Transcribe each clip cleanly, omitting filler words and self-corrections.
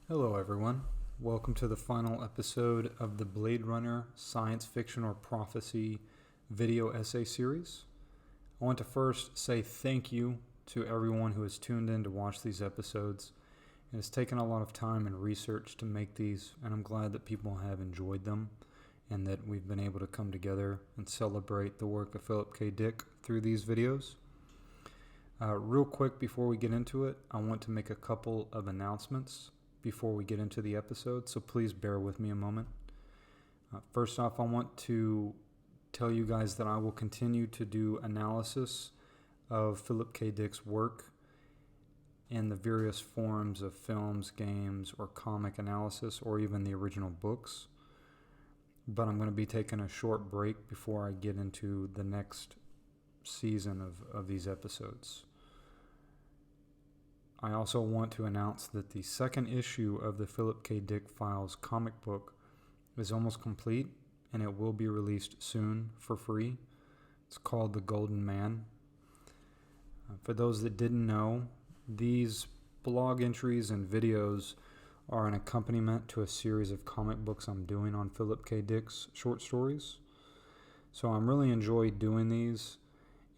Hello, everyone. Welcome to the final episode of the Blade Runner Science Fiction or Prophecy video essay series. I want to first say thank you to everyone who has tuned in to watch these episodes. It has taken a lot of time and research to make these, and I'm glad that people have enjoyed them and that we've been able to come together and celebrate the work of Philip K. Dick through these videos. Real quick before we get into it, I want to make a couple of announcements before we get into the episode, so please bear with me a moment. First off, I want to tell you guys that I will continue to do analysis of Philip K. Dick's work in the various forms of films, games, or comic analysis, or even the original books. But I'm going to be taking a short break before I get into the next season of these episodes. I also want to announce that the second issue of the Philip K. Dick Files comic book is almost complete, and it will be released soon for free. It's called The Golden Man. For those that didn't know, these blog entries and videos are an accompaniment to a series of comic books I'm doing on Philip K. Dick's short stories. So I'm really enjoying doing these,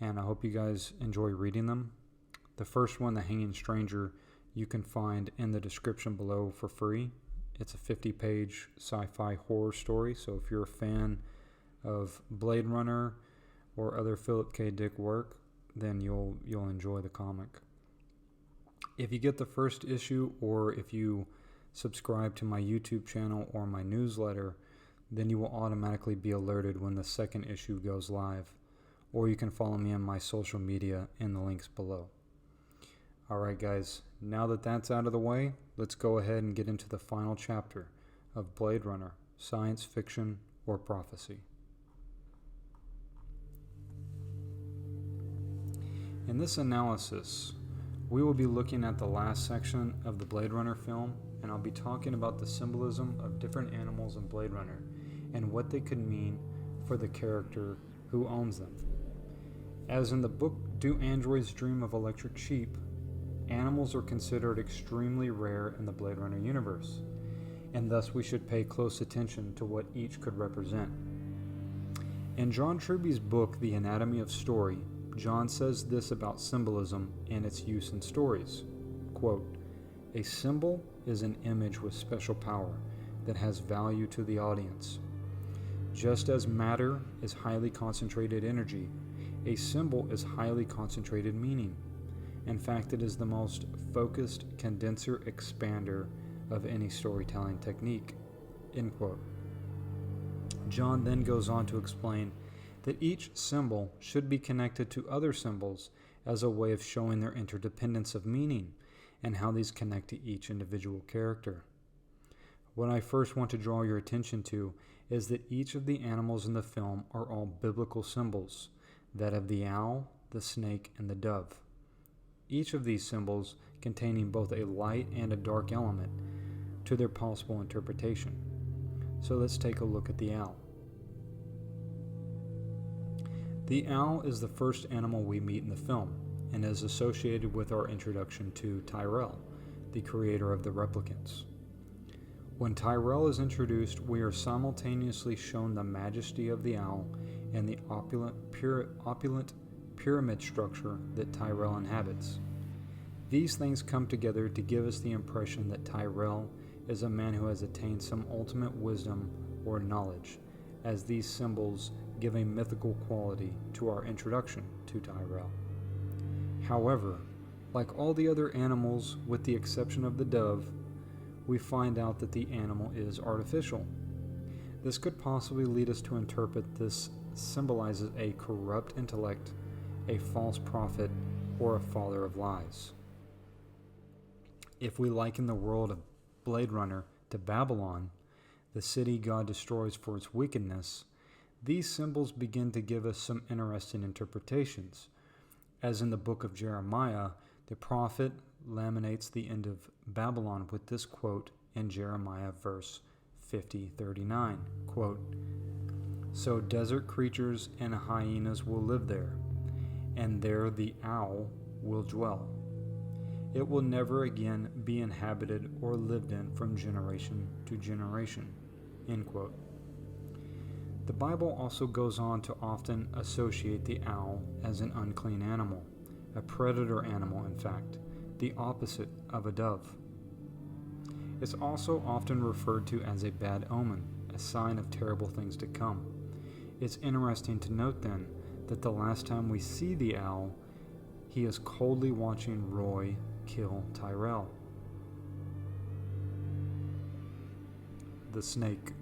and I hope you guys enjoy reading them. The first one, The Hanging Stranger, you can find in the description below for free. It's a 50-page sci-fi horror story, so if you're a fan of Blade Runner or other Philip K. Dick work, then you'll enjoy the comic. If you get the first issue, or if you subscribe to my YouTube channel or my newsletter, then you will automatically be alerted when the second issue goes live, or you can follow me on my social media in the links below. Alright guys, now that that's out of the way, let's go ahead and get into the final chapter of Blade Runner, Science Fiction or Prophecy. In this analysis, we will be looking at the last section of the Blade Runner film, and I'll be talking about the symbolism of different animals in Blade Runner and what they could mean for the character who owns them. As in the book Do Androids Dream of Electric Sheep, animals are considered extremely rare in the Blade Runner universe, and thus we should pay close attention to what each could represent. In John Truby's book, The Anatomy of Story, John says this about symbolism and its use in stories. Quote, "A symbol is an image with special power that has value to the audience. Just as matter is highly concentrated energy, a symbol is highly concentrated meaning. In fact, it is the most focused condenser expander of any storytelling technique." End quote. John then goes on to explain that each symbol should be connected to other symbols as a way of showing their interdependence of meaning and how these connect to each individual character. What I first want to draw your attention to is that each of the animals in the film are all biblical symbols, that of the owl, the snake, and the dove. Each of these symbols containing both a light and a dark element to their possible interpretation. So let's take a look at the owl. The owl is the first animal we meet in the film and is associated with our introduction to Tyrell, the creator of the replicants. When Tyrell is introduced, we are simultaneously shown the majesty of the owl and the opulent pyramid structure that Tyrell inhabits. These things come together to give us the impression that Tyrell is a man who has attained some ultimate wisdom or knowledge, as these symbols give a mythical quality to our introduction to Tyrell. However, like all the other animals with the exception of the dove, we find out that the animal is artificial. This could possibly lead us to interpret this symbolizes a corrupt intellect, a false prophet, or a father of lies. If we liken the world of Blade Runner to Babylon, the city God destroys for its wickedness, these symbols begin to give us some interesting interpretations. As in the book of Jeremiah, the prophet laminates the end of Babylon with this quote in Jeremiah verse 50:39, quote, "So desert creatures and hyenas will live there, and there the owl will dwell. it will never again be inhabited or lived in from generation to generation. End quote. The Bible also goes on to often associate the owl as an unclean animal, a predator animal, in fact, the opposite of a dove. It's also often referred to as a bad omen, a sign of terrible things to come. It's interesting to note then that the last time we see the owl, he is coldly watching Roy kill Tyrell. The snake.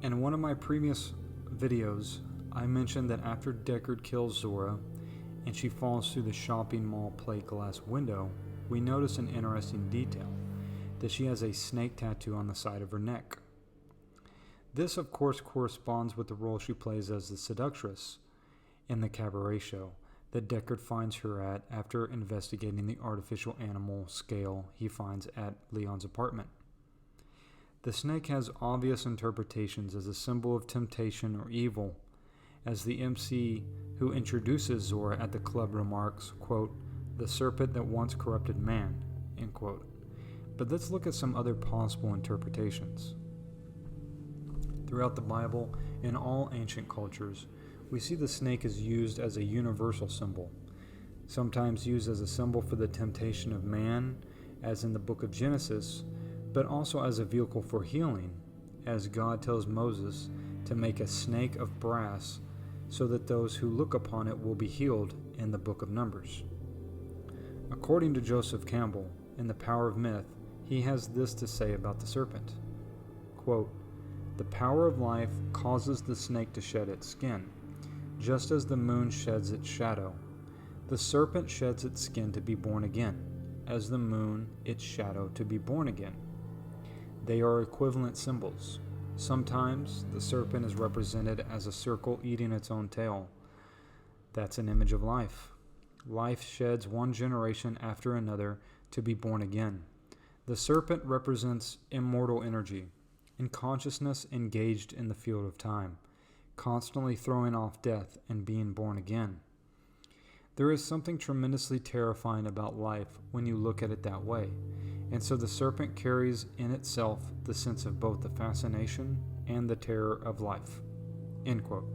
In one of my previous videos, I mentioned that after Deckard kills Zora and she falls through the shopping mall plate glass window, we notice an interesting detail, that she has a snake tattoo on the side of her neck. This, of course, corresponds with the role she plays as the seductress in the cabaret show that Deckard finds her at after investigating the artificial animal scale he finds at Leon's apartment. The snake has obvious interpretations as a symbol of temptation or evil, as the MC who introduces Zora at the club remarks, quote, "the serpent that once corrupted man," end quote. But let's look at some other possible interpretations. Throughout the Bible, in all ancient cultures, we see the snake is used as a universal symbol, sometimes used as a symbol for the temptation of man, as in the book of Genesis, but also as a vehicle for healing, as God tells Moses to make a snake of brass so that those who look upon it will be healed in the book of Numbers. According to Joseph Campbell, in The Power of Myth, he has this to say about the serpent. Quote, "The power of life causes the snake to shed its skin, just as the moon sheds its shadow. The serpent sheds its skin to be born again, as the moon its shadow to be born again. They are equivalent symbols. Sometimes the serpent is represented as a circle eating its own tail. That's an image of life. Life sheds one generation after another to be born again. The serpent represents immortal energy, in consciousness engaged in the field of time, constantly throwing off death and being born again. There is something tremendously terrifying about life when you look at it that way, and so the serpent carries in itself the sense of both the fascination and the terror of life." End quote.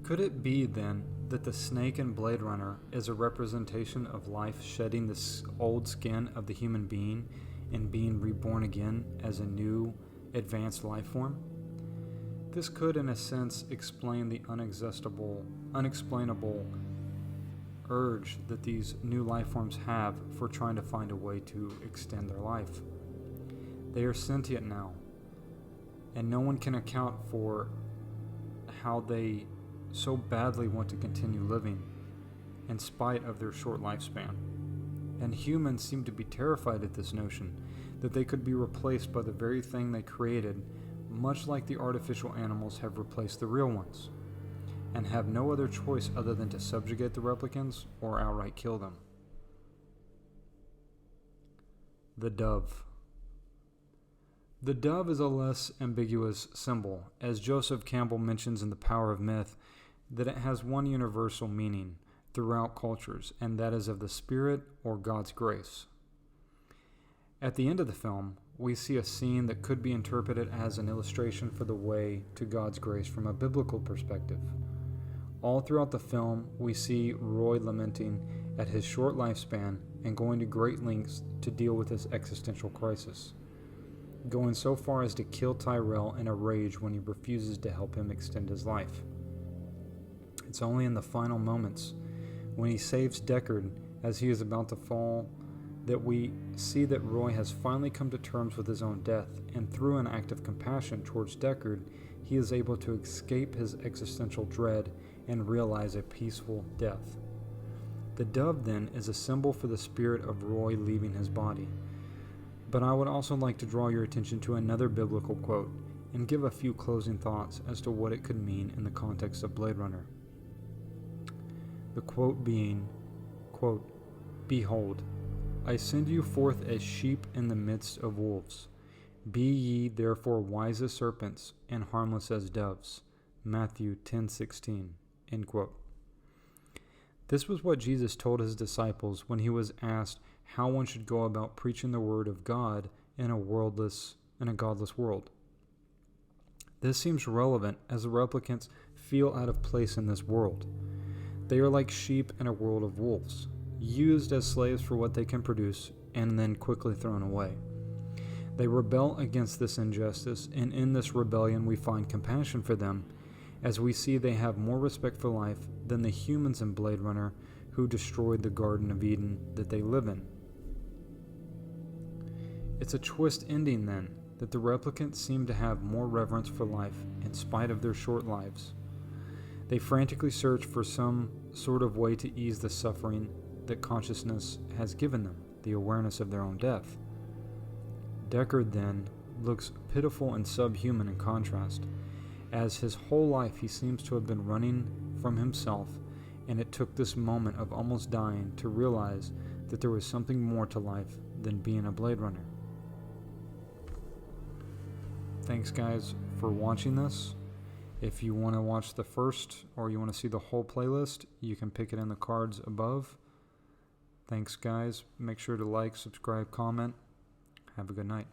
Could it be then that the snake in Blade Runner is a representation of life shedding the old skin of the human being and being reborn again as a new, advanced life form? This could, in a sense, explain the unexplainable urge that these new life forms have for trying to find a way to extend their life. They are sentient now, and no one can account for how they so badly want to continue living in spite of their short lifespan. And humans seem to be terrified at this notion that they could be replaced by the very thing they created, much like the artificial animals have replaced the real ones, and have no other choice other than to subjugate the replicants or outright kill them. The dove. The dove is a less ambiguous symbol, as Joseph Campbell mentions in The Power of Myth, that it has one universal meaning throughout cultures, and that is of the Spirit or God's grace. At the end of the film, we see a scene that could be interpreted as an illustration for the way to God's grace from a biblical perspective. All throughout the film, we see Roy lamenting at his short lifespan and going to great lengths to deal with his existential crisis, going so far as to kill Tyrell in a rage when he refuses to help him extend his life. It's only in the final moments, when he saves Deckard as he is about to fall, that we see that Roy has finally come to terms with his own death, and through an act of compassion towards Deckard, he is able to escape his existential dread and realize a peaceful death. The dove, then, is a symbol for the spirit of Roy leaving his body. But I would also like to draw your attention to another biblical quote and give a few closing thoughts as to what it could mean in the context of Blade Runner. The quote being, quote, "Behold, I send you forth as sheep in the midst of wolves. Be ye therefore wise as serpents and harmless as doves." Matthew 10:16. End quote. This was what Jesus told his disciples when he was asked how one should go about preaching the word of God in a godless world. This seems relevant as the replicants feel out of place in this world. They are like sheep in a world of wolves, used as slaves for what they can produce and then quickly thrown away. They rebel against this injustice, and in this rebellion we find compassion for them, as we see they have more respect for life than the humans in Blade Runner who destroyed the Garden of Eden that they live in. It's a twist ending, then, that the replicants seem to have more reverence for life in spite of their short lives. They frantically search for some sort of way to ease the suffering that consciousness has given them, the awareness of their own death. Deckard, then, looks pitiful and subhuman in contrast, as his whole life he seems to have been running from himself, and it took this moment of almost dying to realize that there was something more to life than being a Blade Runner. Thanks, guys, for watching this. If you want to watch the first or you want to see the whole playlist, you can pick it in the cards above. Thanks, guys. Make sure to like, subscribe, comment. Have a good night.